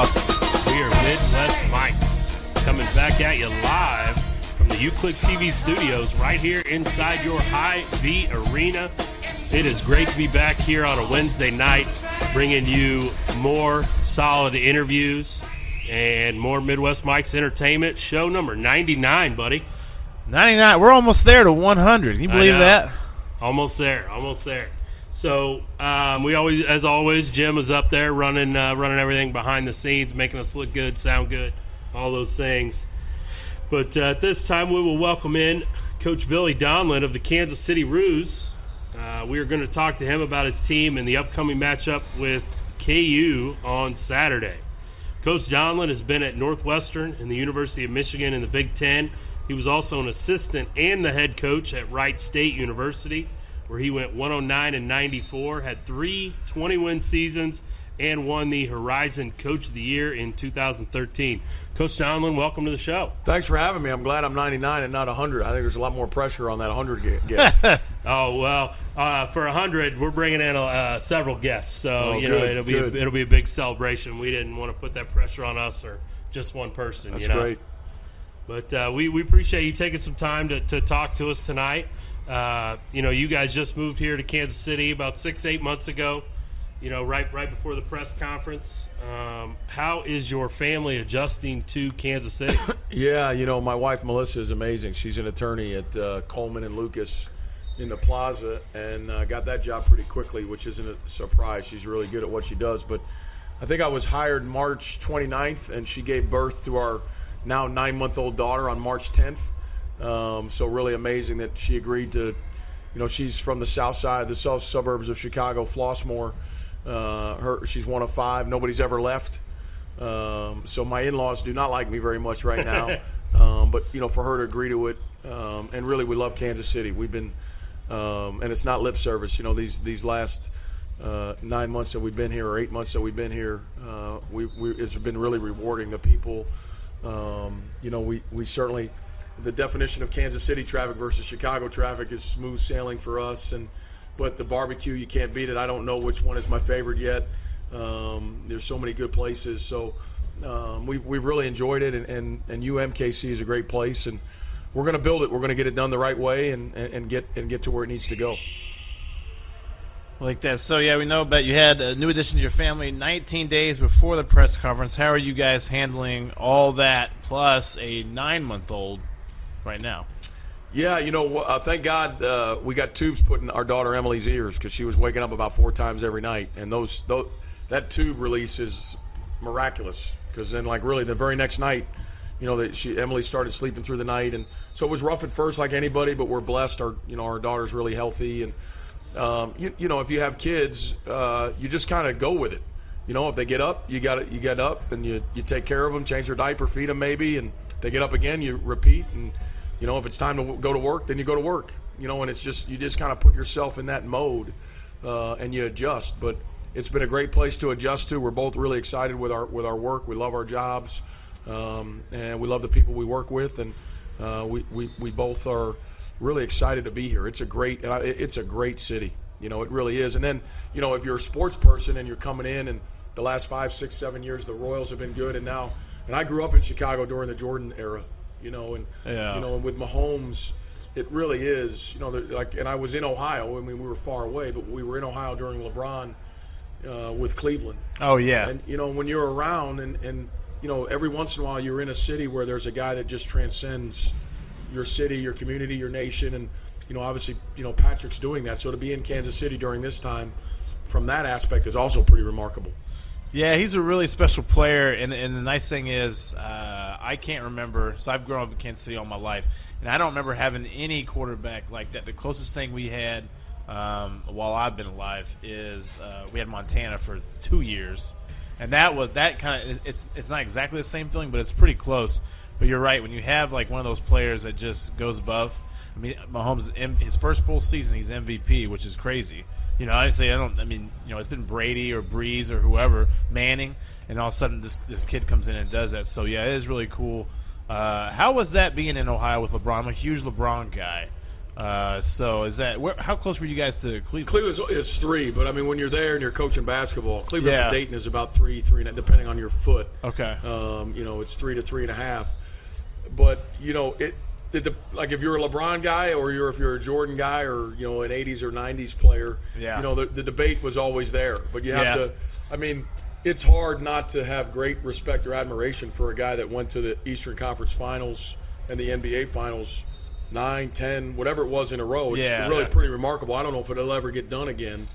awesome. We are Midwest Mics, coming back at you live from the UClick TV studios right here inside your Hy-Vee Arena. It is great to be back here on a Wednesday night, bringing you more solid interviews and more Midwest Mics entertainment. Show number 99, buddy. 99. We're almost there to 100. Can you believe that? Almost there. So we always, as always, Jim is up there running everything behind the scenes, making us look good, sound good, all those things. But at this time, we will welcome in Coach Billy Donlon of the Kansas City Roos. We are going to talk to him about his team and the upcoming matchup with KU on Saturday. Coach Donlon has been at Northwestern and the University of Michigan in the Big Ten. He was also an assistant and the head coach at Wright State University, where he went 109-94, had 3 20-win seasons, and won the Horizon Coach of the Year in 2013. Coach Donlon, welcome to the show. Thanks for having me. I'm glad I'm 99 and not 100. I think there's a lot more pressure on that 100 guest. Oh, well, for 100, we're bringing in several guests, so it'll be a big celebration. We didn't want to put that pressure on us or just one person. That's great. But we appreciate you taking some time to talk to us tonight. You guys just moved here to Kansas City about 6-8 months ago, right before the press conference. How is your family adjusting to Kansas City? Yeah, my wife Melissa is amazing. She's an attorney at Coleman and Lucas in the Plaza, and got that job pretty quickly, which isn't a surprise. She's really good at what she does. But I think I was hired March 29th, and she gave birth to our now 9-month-old daughter on March 10th. So really amazing that she agreed to, she's from the south side, the south suburbs of Chicago, Flossmoor. She's one of 5. Nobody's ever left. So my in-laws do not like me very much right now. But, for her to agree to it, and really we love Kansas City. We've been, and it's not lip service, these last 9 months that we've been here, or 8 months that we've been here, it's been really rewarding. The people, we certainly, the definition of Kansas City traffic versus Chicago traffic is smooth sailing for us, but the barbecue, you can't beat it. I don't know which one is my favorite yet. There's so many good places, so we've really enjoyed it, and UMKC is a great place, and we're going to build it. We're going to get it done the right way and get to where it needs to go. Like that. So, yeah, we know about you had a new addition to your family 19 days before the press conference. How are you guys handling all that plus a 9-month-old right now? Yeah, thank God we got tubes put in our daughter Emily's ears because she was waking up about 4 times every night. And that tube release is miraculous because then, really the very next night, Emily started sleeping through the night. And so it was rough at first like anybody, but we're blessed. Our daughter's really healthy. And if you have kids, you just kind of go with it. If they get up, you get up and you take care of them, change their diaper, feed them maybe, and they get up again, you repeat. And if it's time to go to work, then you go to work. And it's just you just kind of put yourself in that mode and you adjust. But it's been a great place to adjust to. We're both really excited with our work. We love our jobs, and we love the people we work with, and we both are really excited to be here. It's a great city. It really is. And then, if you're a sports person and you're coming in, and the last 5, 6, 7 years, the Royals have been good. And I grew up in Chicago during the Jordan era, and with Mahomes, it really is, and I was in Ohio. I mean, we were far away, but we were in Ohio during LeBron with Cleveland. Oh, yeah. And, when you're around and every once in a while you're in a city where there's a guy that just transcends your city, your community, your nation, and obviously Patrick's doing that. So to be in Kansas City during this time, from that aspect, is also pretty remarkable. Yeah, he's a really special player, and the nice thing is I can't remember. So I've grown up in Kansas City all my life, and I don't remember having any quarterback like that. The closest thing we had while I've been alive is we had Montana for 2 years, and that kind of it's not exactly the same feeling, but it's pretty close. But you're right, when you have one of those players that just goes above. I mean, Mahomes, his first full season, he's MVP, which is crazy. Obviously, it's been Brady or Breeze or whoever, Manning, and all of a sudden this kid comes in and does that. So, yeah, it is really cool. How was that being in Ohio with LeBron? I'm a huge LeBron guy. So is that how close were you guys to Cleveland? Cleveland is 3, but I mean when you're there and you're coaching basketball, Cleveland Yeah. from Dayton is about 3, depending on your foot. Okay. It's 3 to 3.5. But like if you're a LeBron guy or if you're a Jordan guy or an 80s or 90s player, Yeah. The debate was always there. But you have Yeah. to. I mean, it's hard not to have great respect or admiration for a guy that went to the Eastern Conference Finals and the NBA Finals 9, 10, whatever it was in a row. It's really pretty remarkable. I don't know if it'll ever get done again.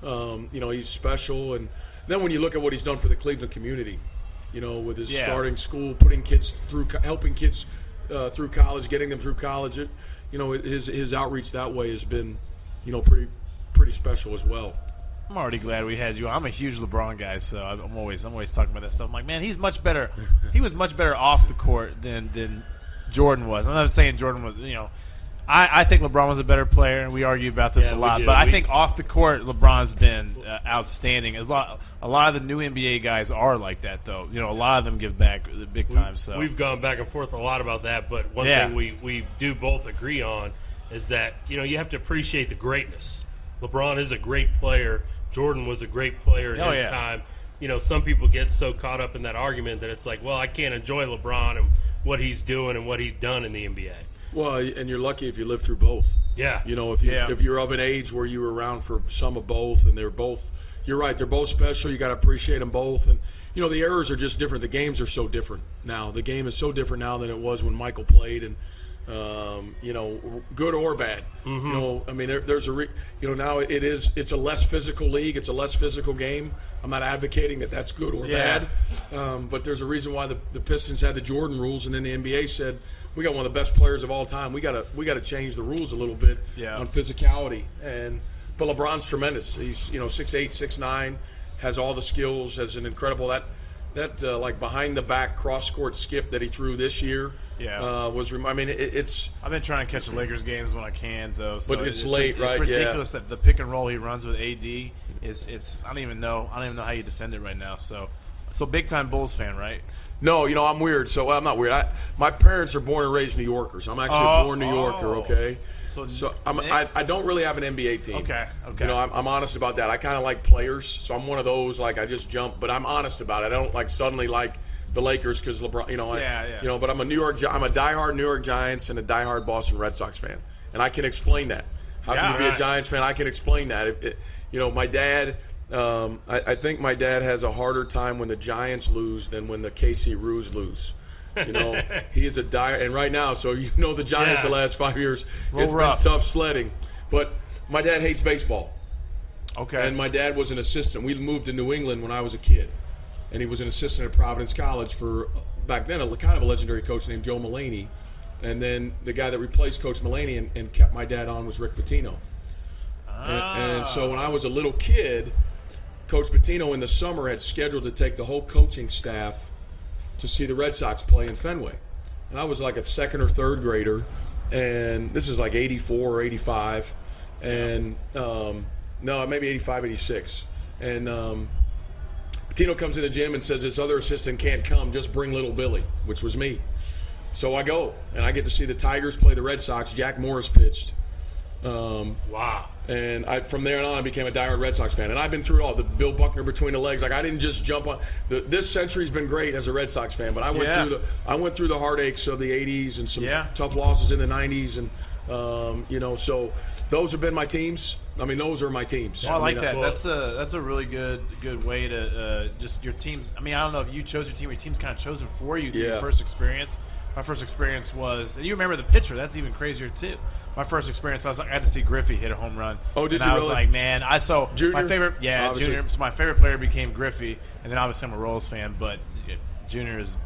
He's special. And then when you look at what he's done for the Cleveland community, with his starting school, putting kids through, helping kids through college, getting them through college, his outreach that way has been, pretty special as well. I'm already glad we had you. I'm a huge LeBron guy, so I'm always talking about that stuff. I'm like, man, he's much better. He was much better off the court than Jordan was. I'm not saying Jordan was, I think LeBron was a better player, and we argue about this a lot. But I think off the court, LeBron's been outstanding. A lot of the new NBA guys are like that, though. A lot of them give back the big time. So we've gone back and forth a lot about that. But one thing we do both agree on is that you have to appreciate the greatness. LeBron is a great player. Jordan was a great player in his time. Some people get so caught up in that argument that it's like, well, I can't enjoy LeBron and what he's doing and what he's done in the NBA. Well, and you're lucky if you live through both. Yeah. If you're of an age where you were around for some of both, and they're both, you're right, they're both special. You got to appreciate them both, and the eras are just different. The games are so different now. The game is so different now than it was when Michael played, and good or bad. Mm-hmm. I mean, there's now it's a less physical league. It's a less physical game. I'm not advocating that that's good or bad, but there's a reason why the Pistons had the Jordan rules, and then the NBA said we got one of the best players of all time. We got to change the rules a little bit on physicality. But LeBron's tremendous. He's 6'8", 6'9", has all the skills, has an incredible that like behind the back cross court skip that he threw this year. It's. I've been trying to catch the Lakers games when I can, though. So but it's late, right? It's ridiculous that the pick and roll he runs with AD is. I don't even know how you defend it right now. So big time Bulls fan, right? No, I'm weird. So I'm not weird. My parents are born and raised New Yorkers. I'm actually a born New Yorker. Okay. So I don't really have an NBA team. Okay. I'm honest about that. I kind of like players, so I'm one of those like I just jump, but I'm honest about it. I don't like suddenly like the Lakers because LeBron. But I'm a diehard New York Giants and a diehard Boston Red Sox fan, and I can explain that. How can you be a Giants fan? I can explain that. My dad. I think my dad has a harder time when the Giants lose than when the KC Roos lose. He is and right now, so the Giants the last 5 years, it's been tough sledding. But my dad hates baseball. Okay. And my dad was an assistant. We moved to New England when I was a kid, and he was an assistant at Providence College for back then a kind of a legendary coach named Joe Mulaney, and then the guy that replaced Coach Mulaney and kept my dad on was Rick Pitino. And so when I was a little kid, Coach Pitino in the summer had scheduled to take the whole coaching staff to see the Red Sox play in Fenway. And I was like a second or third grader, and this is like 84 or 85, and maybe 85, 86. And Pitino comes in the gym and says this other assistant can't come, just bring little Billy, which was me. So I go, and I get to see the Tigers play the Red Sox. Jack Morris pitched. Wow. And from there on, I became a diehard Red Sox fan. And I've been through all the Bill Buckner between the legs. Like I didn't just jump on. This century's been great as a Red Sox fan, but I went through the heartaches of the '80s and some tough losses in the '90s, and so those have been my teams. I mean, those are my teams. Well, I like that. That's a really good way to just your teams. I mean, I don't know if you chose your team or your team's kind of chosen for you through your first experience. My first experience was, and you remember the pitcher. That's even crazier too. My first experience, I had to see Griffey hit a home run. Oh, did and you? I was really? like, man, Junior? My favorite, obviously. Junior. So my favorite player became Griffey, and then obviously I'm a Royals fan, but Junior is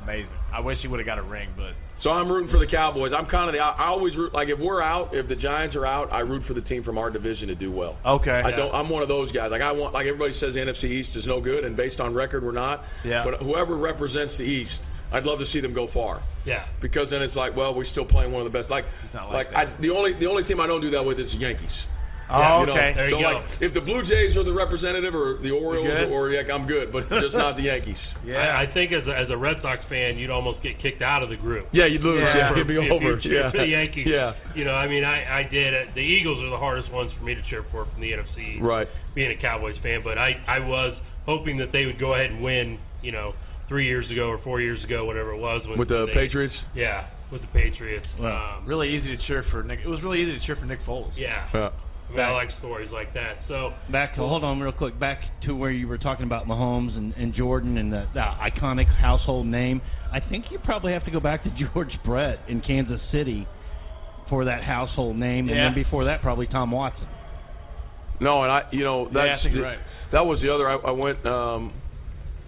amazing. I wish he would have got a ring, but. So I'm rooting for the Cowboys. I'm kind of I always root, like if we're out, if the Giants are out, I root for the team from our division to do well. Okay. I'm one of those guys. Like like everybody says the NFC East is no good, and based on record we're not. Yeah. But whoever represents the East, I'd love to see them go far. Yeah. Because then it's like, well, we're still playing one of the best. He's not like that. The only team I don't do that with is the Yankees. Oh, You know, okay. There you so go. like, if the Blue Jays are the representative or the Orioles, good? or I'm good, but just not the Yankees. Yeah. I think as a Red Sox fan, you'd almost get kicked out of the group. Yeah, you'd lose. Yeah. Yeah, it'd be If over. you cheer Yeah, for the Yankees. Yeah, You know, I mean, I did. The Eagles are the hardest ones for me to cheer for from the NFC. Right. Being a Cowboys fan, but I was hoping that they would go ahead and win. 3 years ago or 4 years ago, whatever it was, with the Patriots. Yeah, with the Patriots. Really easy to cheer for Nick. It was really easy to cheer for Nick Foles. Yeah. Yeah. I mean, I like stories like that. So Hold on real quick. Back to where you were talking about Mahomes and Jordan and the iconic household name. I think you probably have to go back to George Brett in Kansas City for that household name. And then before that, probably Tom Watson. No, and that's I think you're right. that was the other. I went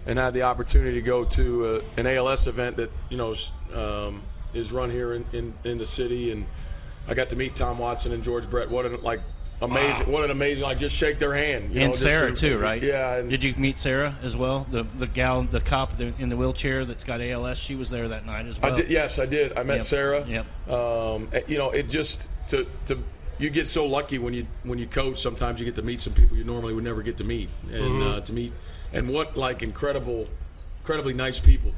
and had the opportunity to go to an ALS event that is run here in the city, and I got to meet Tom Watson and George Brett. What an amazing just shake their hand. And Sarah too, right? Yeah. And Did you meet Sarah as well? The gal, the cop in the wheelchair that's got ALS. She was there that night as well. I did. Yes, I did. I met Sarah. Yep. It just to you get so lucky when you coach. Sometimes you get to meet some people you normally would never get to meet, and and what incredibly nice people.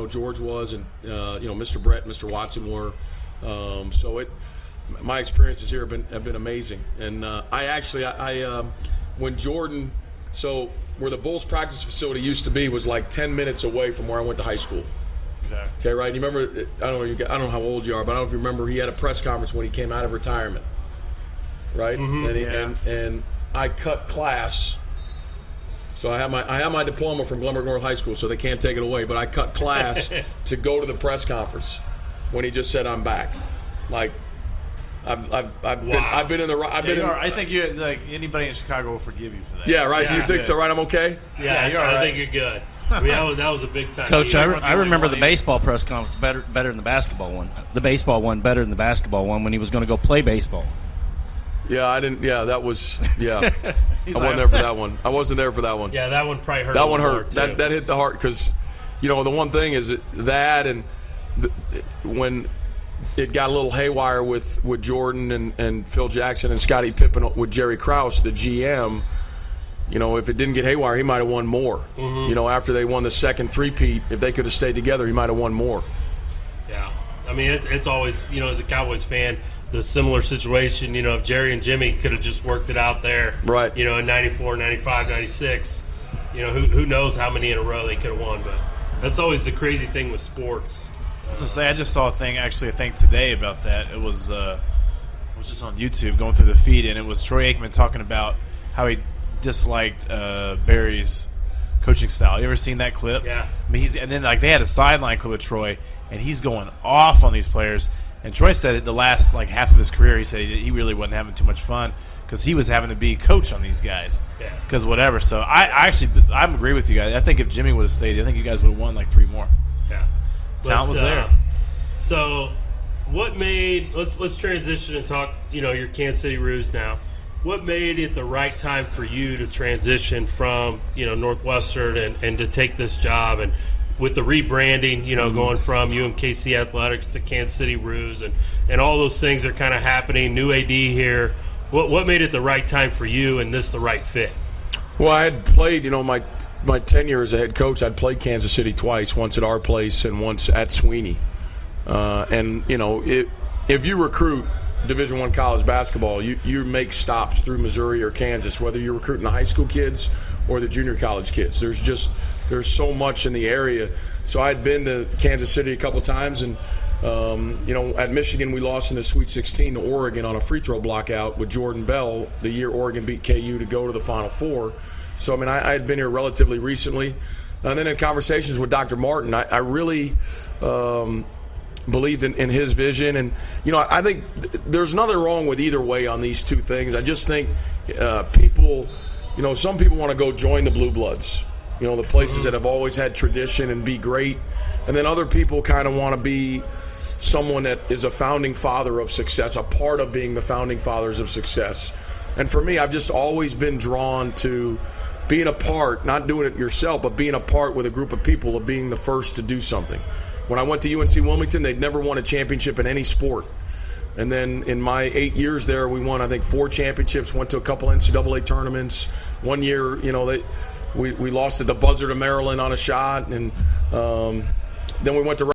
George was, and Mr. Brett, Mr. Watson were. My experiences here have been amazing, and when Jordan, where the Bulls practice facility used to be was like 10 minutes away from where I went to high school. Okay, right. You remember? I don't know how old you are, but I don't know if you remember. He had a press conference when he came out of retirement, right? And I cut class. So I have my diploma from Glenbrook North High School, so they can't take it away. But I cut class to go to the press conference when he just said I'm back. Like I've been in the I think you like anybody in Chicago will forgive you for that. Yeah, right. Yeah. You think so, right? I'm okay. yeah, you're all I right. think you're good. I mean, that was a big time. Coach, I the remember only the one baseball press conference better than the basketball one. The baseball one better than the basketball one when he was going to go play baseball. Yeah, I didn't. Yeah, that was. Yeah, I He's wasn't there for that one. I wasn't there for that one. Yeah, that one probably hurt. That a one little hurt. more, too. That hit the heart because, the one thing is that and when it got a little haywire with Jordan and Phil Jackson and Scottie Pippen with Jerry Krause, the GM. If it didn't get haywire, he might have won more. After they won the second three-peat, if they could have stayed together, he might have won more. Yeah, I mean, it's always, as a Cowboys fan, the similar situation, if Jerry and Jimmy could have just worked it out there, Right. In 94, 95, 96, who knows how many in a row they could have won. But that's always the crazy thing with sports. I was gonna say, I just saw a thing today about that. It was just on YouTube going through the feed, and it was Troy Aikman talking about how he disliked Barry's coaching style. You ever seen that clip? Yeah. I mean, and then they had a sideline clip of Troy, and he's going off on these players. And Troy said it the last half of his career, he said he really wasn't having too much fun because he was having to be coach on these guys. Yeah. Because whatever. So I agree with you guys. I think if Jimmy would have stayed, I think you guys would have won 3 more. Yeah. Talent was there. So what made let's transition and talk, your Kansas City Roos now. What made it the right time for you to transition from, Northwestern and to take this job, and with the rebranding, going from KC Athletics to Kansas City Roos and all those things are kind of happening, new AD here. What made it the right time for you and this the right fit? Well, I had played, my tenure as a head coach, I'd played Kansas City twice, once at our place and once at Sweeney. If you recruit Division I college basketball, you make stops through Missouri or Kansas, whether you're recruiting the high school kids or the junior college kids. There's so much in the area. So I had been to Kansas City a couple times, and at Michigan we lost in the Sweet 16 to Oregon on a free throw blockout with Jordan Bell the year Oregon beat KU to go to the Final Four. So I had been here relatively recently, and then in conversations with Dr. Martin, I really believed in his vision, and I think there's nothing wrong with either way on these two things. I just think people, some people want to go join the Blue Bloods, the places that have always had tradition and be great, and then other people kind of want to be someone that is a founding father of success, a part of being the founding fathers of success. And for me, I've just always been drawn to being a part, not doing it yourself, but being a part with a group of people of being the first to do something. When I went to UNC Wilmington, they'd never won a championship in any sport. And then in my 8 years there, we won, I think, 4 championships, went to a couple NCAA tournaments. One year, we lost at the buzzer to Maryland on a shot, and then we went to